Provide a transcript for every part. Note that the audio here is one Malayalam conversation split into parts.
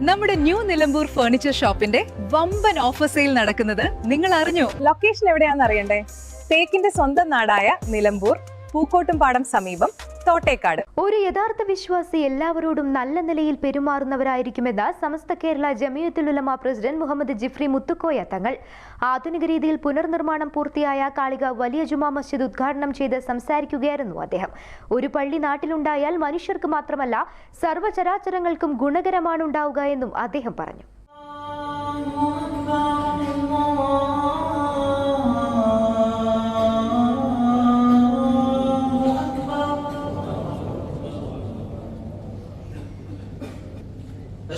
നമ്മുടെ ന്യൂ നിലമ്പൂർ ഫർണിച്ചർ ഷോപ്പിന്റെ വമ്പൻ ഓഫർ സെയിൽ നടക്കുന്നത് നിങ്ങൾ അറിഞ്ഞോ? ലൊക്കേഷൻ എവിടെയാണെന്ന് അറിയണ്ടേ? തേക്കിന്റെ സ്വന്തം നാടായ നിലമ്പൂർ, പൂക്കോട്ടുംപാടം സമീപം, തോട്ടേക്കാട്. ഒരു യഥാർത്ഥ വിശ്വാസി എല്ലാവരോടും നല്ല നിലയിൽ പെരുമാറുന്നവരായിരിക്കുമെന്ന് സമസ്ത കേരള ജമിയത്തുൽ ഉലമ പ്രസിഡന്റ് മുഹമ്മദ് ജിഫ്രി മുത്തുക്കോയ തങ്ങൾ ആധുനിക രീതിയിൽ പുനർനിർമ്മാണം പൂർത്തിയായ കാളികാവ് വലിയ ജുമാ മസ്ജിദ് ഉദ്ഘാടനം ചെയ്ത് സംസാരിക്കുകയായിരുന്നു അദ്ദേഹം. ഒരു പള്ളി നാട്ടിലുണ്ടായാൽ മനുഷ്യർക്ക് മാത്രമല്ല സർവ്വചരാചരങ്ങൾക്കും ഗുണകരമാണ് ഉണ്ടാവുക എന്നും അദ്ദേഹം പറഞ്ഞു.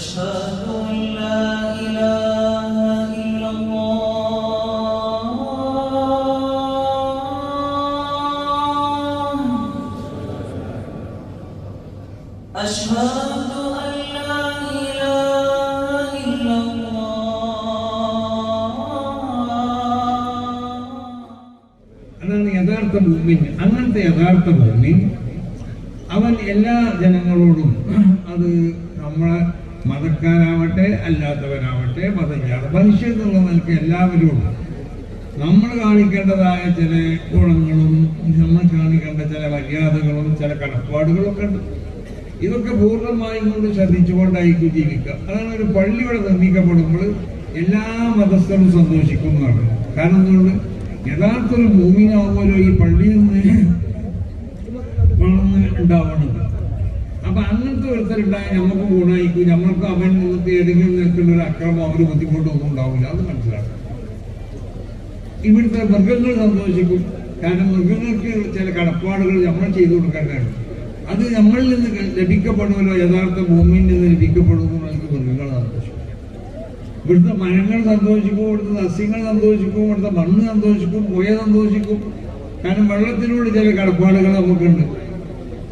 أشهد أن لا إله إلا الله أشهد أن لا إله إلا الله. അതാണ് യഥാർത്ഥ മുഅ്മിൻ. അങ്ങനത്തെ യഥാർത്ഥ മുഅ്മിൻ അവൻ എല്ലാ ജനങ്ങളോടും, അത് നമ്മളെ മതക്കാരാവട്ടെ അല്ലാത്തവരാവട്ടെ മതജാത മനുഷ്യൻ എന്നുള്ള നിലയ്ക്ക് എല്ലാവരോടും നമ്മൾ കാണിക്കേണ്ടതായ ചില ഗുണങ്ങളും നമ്മൾ കാണിക്കേണ്ട ചില മര്യാദകളും ചില കടപ്പാടുകളൊക്കെ ഉണ്ട്. ഇതൊക്കെ പൂർണ്ണമായും കൊണ്ട് ശ്രദ്ധിച്ചുകൊണ്ടായിരിക്കും ജീവിക്കുക. അതാണ് ഒരു പള്ളിയുടെ നിർമ്മിക്കപ്പെടുമ്പോൾ എല്ലാ മതസ്ഥരും സന്തോഷിക്കുന്നതാണ്. കാരണം എന്തുകൊണ്ട് യഥാർത്ഥ ഒരു ഭൂമിനാവുമല്ലോ ഈ പള്ളിയിൽ നിന്ന് വളർന്ന് ഉണ്ടാവുന്നത്. അപ്പൊ അങ്ങനത്തെ ഒരുത്തരുണ്ടായാൽ നമുക്ക് ഗുണമായിരിക്കും. നമ്മൾക്ക് അവൻ നിന്നത്തെ ഏതെങ്കിലും നിൽക്കുന്ന ഒരു അക്രമം അവര് ബുദ്ധിമുട്ടൊന്നും ഉണ്ടാവില്ല. അത് മനസ്സിലാക്കും. ഇവിടുത്തെ മൃഗങ്ങൾ സന്തോഷിക്കും. കാരണം മൃഗങ്ങൾക്ക് ചില കടപ്പാടുകൾ നമ്മൾ ചെയ്തു കൊടുക്കേണ്ടതാണ്. അത് നമ്മളിൽ നിന്ന് ലഭിക്കപ്പെടുമല്ലോ, യഥാർത്ഥ ഭൂമിയിൽ നിന്ന് ലഭിക്കപ്പെടുമ്പോൾ നമുക്ക് മൃഗങ്ങൾ സന്തോഷിക്കും. ഇവിടുത്തെ മരങ്ങൾ സന്തോഷിക്കും, ഇവിടുത്തെ സസ്യങ്ങൾ സന്തോഷിക്കും, ഇവിടുത്തെ മണ്ണ് സന്തോഷിക്കും, പുഴ സന്തോഷിക്കും. കാരണം വെള്ളത്തിനോട് ചില കടപ്പാടുകൾ നമുക്കുണ്ട്.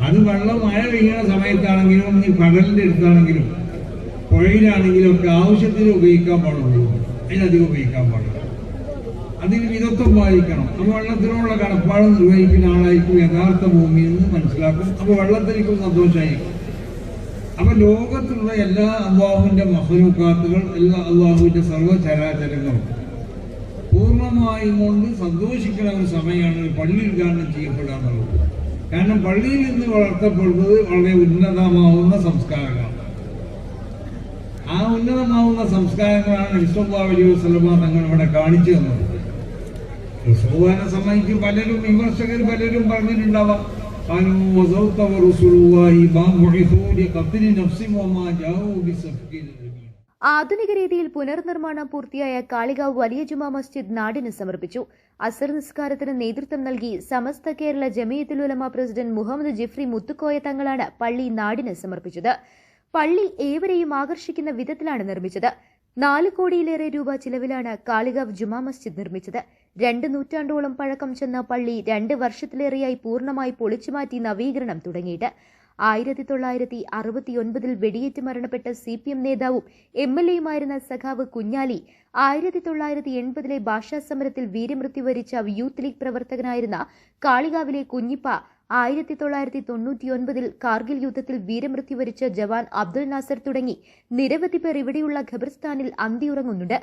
അത് വെള്ളം മഴ പെയ്യുന്ന സമയത്താണെങ്കിലും കടലിൻ്റെ അടുത്താണെങ്കിലും പുഴയിലാണെങ്കിലും ഒക്കെ ആവശ്യത്തിന് ഉപയോഗിക്കാൻ പാടുള്ളൂ, അതിനധികം ഉപയോഗിക്കാൻ പാടില്ല. അതിന് മിതത്വം പാലിക്കണം. അപ്പോൾ വെള്ളത്തിനോടുള്ള കടപ്പാട് നിർവഹിക്കുന്ന ആളായിരിക്കും യഥാർത്ഥ ഭൂമി എന്ന് മനസ്സിലാക്കും. അപ്പോൾ വെള്ളത്തിലേക്കും സന്തോഷമായിരിക്കും. അപ്പൊ ലോകത്തുള്ള എല്ലാ അള്ളാഹുവിന്റെ മഖ്ലൂഖാത്തുകൾ, എല്ലാ അള്ളാഹുവിന്റെ സർവ്വചരാചരങ്ങളും പൂർണ്ണമായും കൊണ്ട് സന്തോഷിക്കുന്ന ഒരു സമയമാണ് ഒരു പള്ളി ഉദ്ഘാടനം ചെയ്യപ്പെടുക എന്നുള്ളത്. കാരണം പള്ളിയിൽ നിന്ന് വളർത്തപ്പെടുന്നത് വളരെ ഉന്നതമാവുന്ന സംസ്കാരങ്ങളാണ്. ആ ഉന്നതമാവുന്ന സംസ്കാരങ്ങളാണ് നബി സല്ലല്ലാഹു അലൈഹി വസല്ലം തങ്ങൾ ഇവിടെ കാണിച്ചു തന്നത്. റസൂലുള്ളാഹിനെ സംബന്ധിച്ച് പലരും വിമർശകർ പലരും പറഞ്ഞിട്ടുണ്ടാവാം, ആധുനിക രീതിയിൽ പുനർനിർമ്മാണം പൂർത്തിയായ കാളികാവ് വലിയ ജുമാ മസ്ജിദ് നാടിന് സമർപ്പിച്ചു. അസർ നിസ്കാരത്തിന് നേതൃത്വം നൽകി സമസ്ത കേരള ജമിയത്തുൽ ഉലമ പ്രസിഡന്റ് മുഹമ്മദ് ജിഫ്രി മുത്തുക്കോയ തങ്ങളാണ് പള്ളി നാടിന് സമർപ്പിച്ചത്. പള്ളി ഏവരെയും ആകർഷിക്കുന്ന വിധത്തിലാണ് നിർമ്മിച്ചത്. 4 കോടിയിലേറെ രൂപ ചിലവിലാണ് കാളികാവ് ജുമാ മസ്ജിദ് നിർമ്മിച്ചത്. 2 നൂറ്റാണ്ടോളം പഴക്കം ചെന്ന പള്ളി 2 വർഷത്തിലേറെയായി പൂർണ്ണമായി പൊളിച്ചുമാറ്റി നവീകരണം തുടങ്ങിയിട്ട്. 1969 വെടിയേറ്റ് മരണപ്പെട്ട CPM നേതാവും MLAയുമായിരുന്ന സഖാവ് കുഞ്ഞാലി 1980 ഭാഷാ സമരത്തിൽ വീരമൃത്യു വരിച്ച യൂത്ത് ലീഗ് പ്രവർത്തകനായിരുന്ന കാളികാവിലെ കുഞ്ഞിപ്പ, 1999 കാർഗിൽ യുദ്ധത്തിൽ വീരമൃത്യു വരിച്ച ജവാൻ അബ്ദുൽ നാസർ തുടങ്ങി നിരവധി പേർ ഇവിടെയുള്ള ഖബർസ്ഥാനിൽ അന്തിയുറങ്ങുന്നുണ്ട്.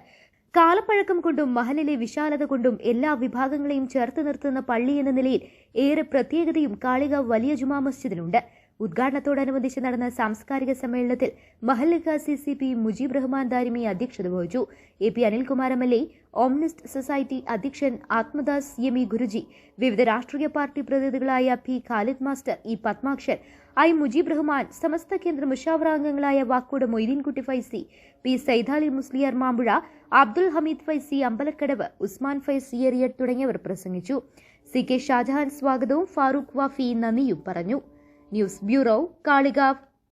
കാലപ്പഴക്കം കൊണ്ടും മഹലിലെ വിശാലത കൊണ്ടും എല്ലാ വിഭാഗങ്ങളെയും ചേർത്ത് നിർത്തുന്ന പള്ളി എന്ന നിലയിൽ ഏറെ പ്രത്യേകതയും കാളികാവ് വലിയ ജുമാ മസ്ജിദിനുണ്ട്. ഉദ്ഘാടനത്തോടനുബന്ധിച്ച് നടന്ന സാംസ്കാരിക സമ്മേളനത്തിൽ മഹല്ല് ഖാസി CP മുജീബ് റഹ്മാൻ ദാരിമി അധ്യക്ഷത വഹിച്ചു. AP Anilkumar MLA, omnist society അധ്യക്ഷൻ ആത്മദാസ് യമി ഗുരുജി, വിവിധ രാഷ്ട്രീയ പാർട്ടി പ്രതിനിധികളായ P Khalid master, E Padmakshan, I Mujeeb Rahman, Samastha കേന്ദ്ര മുഷാവറ അംഗങ്ങളായ വാക്കോട് മൊയ്തീൻകുട്ടി ഫൈസി, P സൈദാലി മുസ്ലിയാർ മാമ്പുഴ, അബ്ദുൽ ഹമീദ് ഫൈസി അമ്പലക്കടവ്, ഉസ്മാൻ ഫൈസി ഏറിയഡ് തുടങ്ങിയവർ പ്രസംഗിച്ചു. CK ഷാജഹാൻ സ്വാഗതവും ഫാറൂഖ് വാഫി നന്ദിയും പറഞ്ഞു. News bureau, Kalikavu.